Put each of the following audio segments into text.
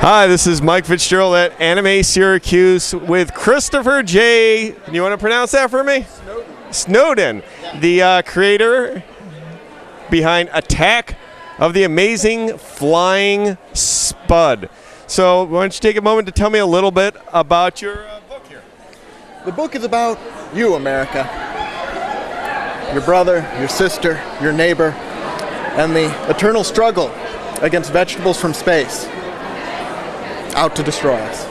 Hi, this is Mike Fitzgerald at Anime Syracuse with Christopher J. You want to pronounce that for me? Snowdon, the creator behind Attack of the Amazing Flying Spud. So why don't you take a moment to tell me a little bit about your book here? The book is about you, America. Your brother, your sister, your neighbor, and the eternal struggle against vegetables from space out to destroy us.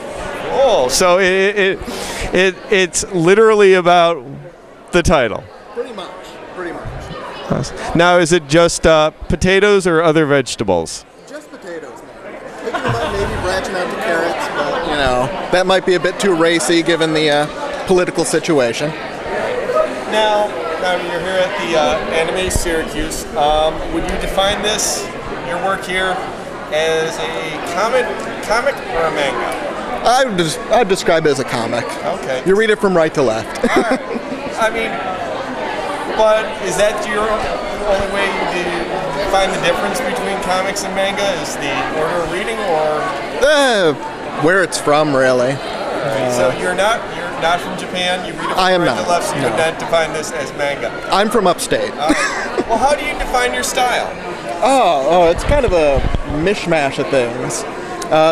Oh, so it's literally about the title. Pretty much. Now, is it just potatoes or other vegetables? Just potatoes, man. Thinking about maybe branching out to carrots, but that might be a bit too racy given the political situation. Now you're here at the Anime Syracuse. Would you define your work here, as a comic or a manga? I'd describe it as a comic. Okay. You read it from right to left. All right. I mean, but is that your only way you find the difference between comics and manga? Is the order of reading, or where it's from, really? So you're not from Japan. You read it from right to left, so you would not define this as manga. I'm from upstate. Well, how do you define your style? Oh, it's kind of a mishmash of things.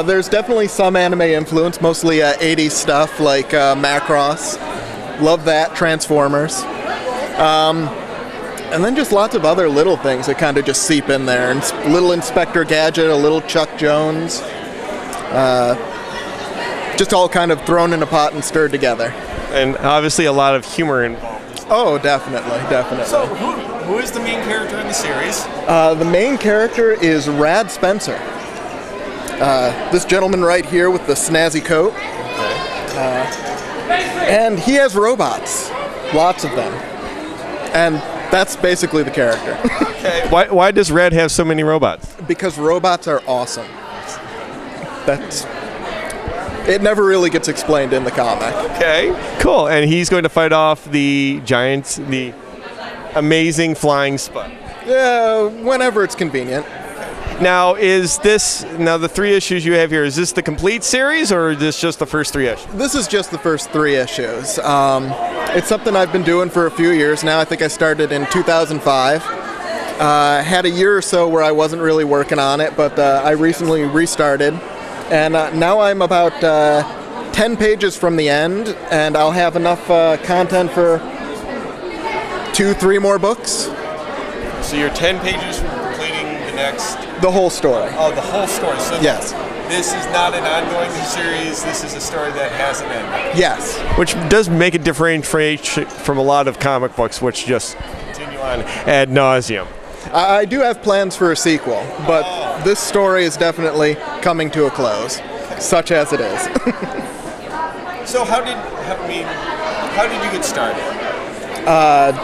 There's definitely some anime influence, mostly 80s stuff like Macross. Love that, Transformers. And then just lots of other little things that kind of just seep in there. And little Inspector Gadget, a little Chuck Jones. Just all kind of thrown in a pot and stirred together. And obviously a lot of humor involved. Oh, definitely. So who is the main character in the series? The main character is Rad Spencer. This gentleman right here with the snazzy coat. Okay. And he has robots. Lots of them. And that's basically the character. Okay. Why does Rad have so many robots? Because robots are awesome. It never really gets explained in the comic. Okay, cool. And he's going to fight off the giants, the Amazing Flying Spud. Yeah, whenever it's convenient. Now, the 3 issues you have here, is this the complete series, or is this just the first 3 issues? This is just the first 3 issues. It's something I've been doing for a few years now. I think I started in 2005. Had a year or so where I wasn't really working on it, but I recently restarted. And now I'm about 10 pages from the end, and I'll have enough content for 2-3 more books. So you're 10 pages from completing the whole story. Oh, the whole story. So yes. This is not an ongoing series. This is a story that has an end. Yes. Which does make it differentiate from a lot of comic books, which just continue on ad nauseum. I do have plans for a sequel, but this story is definitely coming to a close, such as it is. So how did you get started?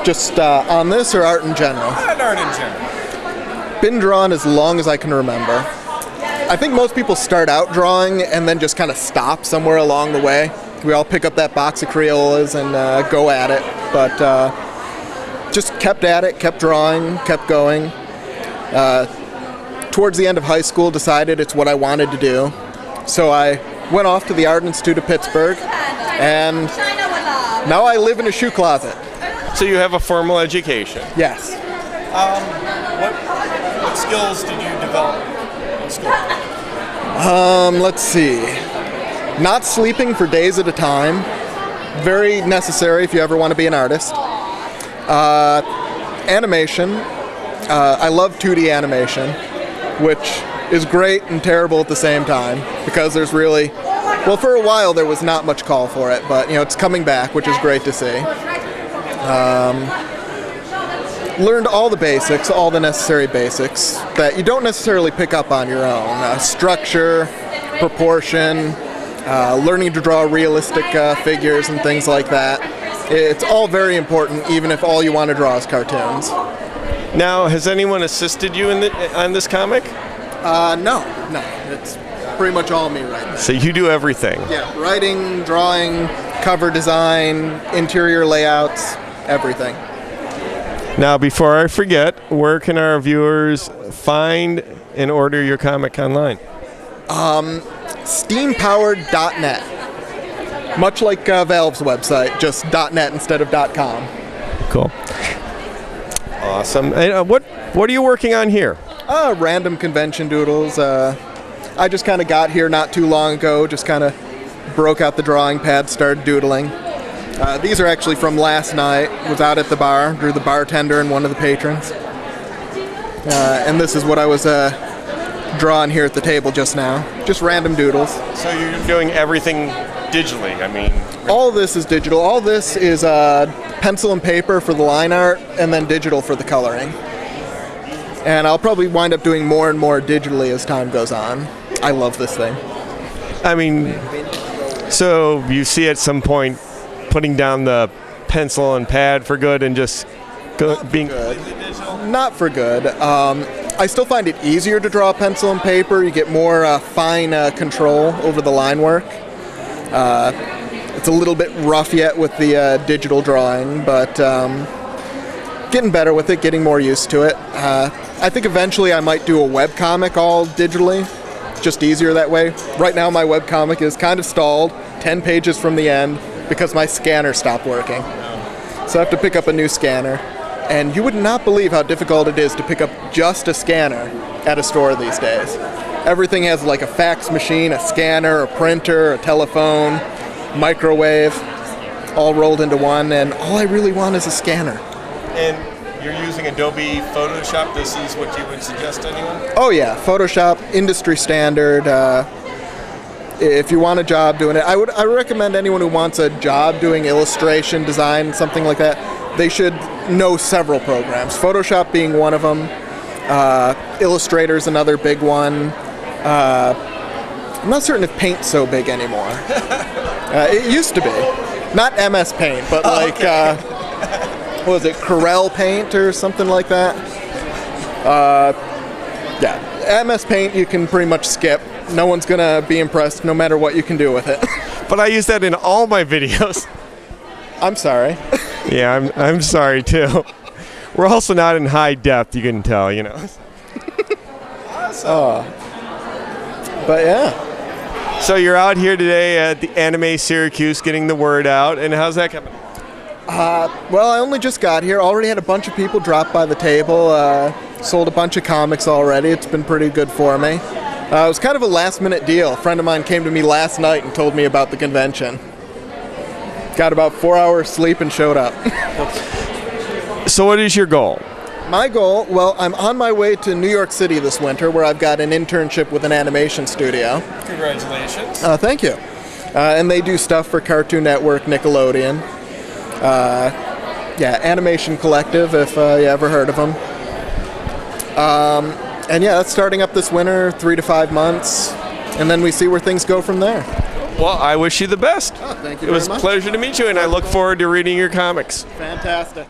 Just on this or art in general? Art in general. Been drawing as long as I can remember. I think most people start out drawing and then just kind of stop somewhere along the way. We all pick up that box of Crayolas and go at it, but just kept at it, kept drawing, kept going. Towards the end of high school, decided it's what I wanted to do. So I went off to the Art Institute of Pittsburgh, and now I live in a shoe closet. So you have a formal education? Yes. What skills did you develop in school? Let's see. Not sleeping for days at a time. Very necessary if you ever want to be an artist. Animation. I love 2D animation, which is great and terrible at the same time because there's really, for a while there was not much call for it, but it's coming back, which is great to see. Learned all the basics, all the necessary basics that you don't necessarily pick up on your own. Structure, proportion, learning to draw realistic figures and things like that. It's all very important, even if all you want to draw is cartoons. Now, has anyone assisted you on this comic? No. It's pretty much all me right now. So you do everything? Yeah, writing, drawing, cover design, interior layouts, everything. Now, before I forget, where can our viewers find and order your comic online? steampowered.net. Much like Valve's website, just .net instead of .com. Cool. Awesome. And, what are you working on here? Random convention doodles. I just kind of got here not too long ago, just kind of broke out the drawing pad, started doodling. These are actually from last night. Was out at the bar, drew the bartender and one of the patrons. And this is what I was drawing here at the table just now. Just random doodles. So you're doing everything digitally, I mean... All this is digital. All this is pencil and paper for the line art, and then digital for the coloring. And I'll probably wind up doing more and more digitally as time goes on. I love this thing. I mean, so you see at some point putting down the pencil and pad for good and just being completely digital? Not for good. I still find it easier to draw pencil and paper. You get more fine control over the line work. It's a little bit rough yet with the digital drawing, but getting better with it, getting more used to it. I think eventually I might do a webcomic all digitally. Just easier that way. Right now my webcomic is kind of stalled, 10 pages from the end, because my scanner stopped working. So I have to pick up a new scanner. And you would not believe how difficult it is to pick up just a scanner at a store these days. Everything has like a fax machine, a scanner, a printer, a telephone, microwave, all rolled into one, and all I really want is a scanner. And you're using Adobe Photoshop. This is what you would suggest to anyone? Oh yeah, Photoshop, industry standard. If you want a job doing it, I recommend anyone who wants a job doing illustration, design, something like that, they should know several programs. Photoshop being one of them. Illustrator's another big one. I'm not certain if Paint's so big anymore. It used to be. Not MS Paint, but like, what was it, Corel Paint or something like that? Yeah, MS Paint you can pretty much skip. No one's gonna be impressed no matter what you can do with it. But I use that in all my videos. I'm sorry. Yeah, I'm sorry too. We're also not in high depth, you can tell, you know. Awesome. But yeah. So you're out here today at the Anime Syracuse getting the word out, and how's that coming? Well, I only just got here. Already had a bunch of people drop by the table. Sold a bunch of comics already. It's been pretty good for me. It was kind of a last-minute deal. A friend of mine came to me last night and told me about the convention. Got about 4 hours sleep and showed up. So what is your goal? My goal, well, I'm on my way to New York City this winter where I've got an internship with an animation studio. Congratulations. Thank you. And they do stuff for Cartoon Network, Nickelodeon. Yeah, Animation Collective, if you ever heard of them. And yeah, that's starting up this winter, 3 to 5 months. And then we see where things go from there. Well, I wish you the best. Oh, thank you very much. It was a pleasure to meet you, and I look forward to reading your comics. Fantastic.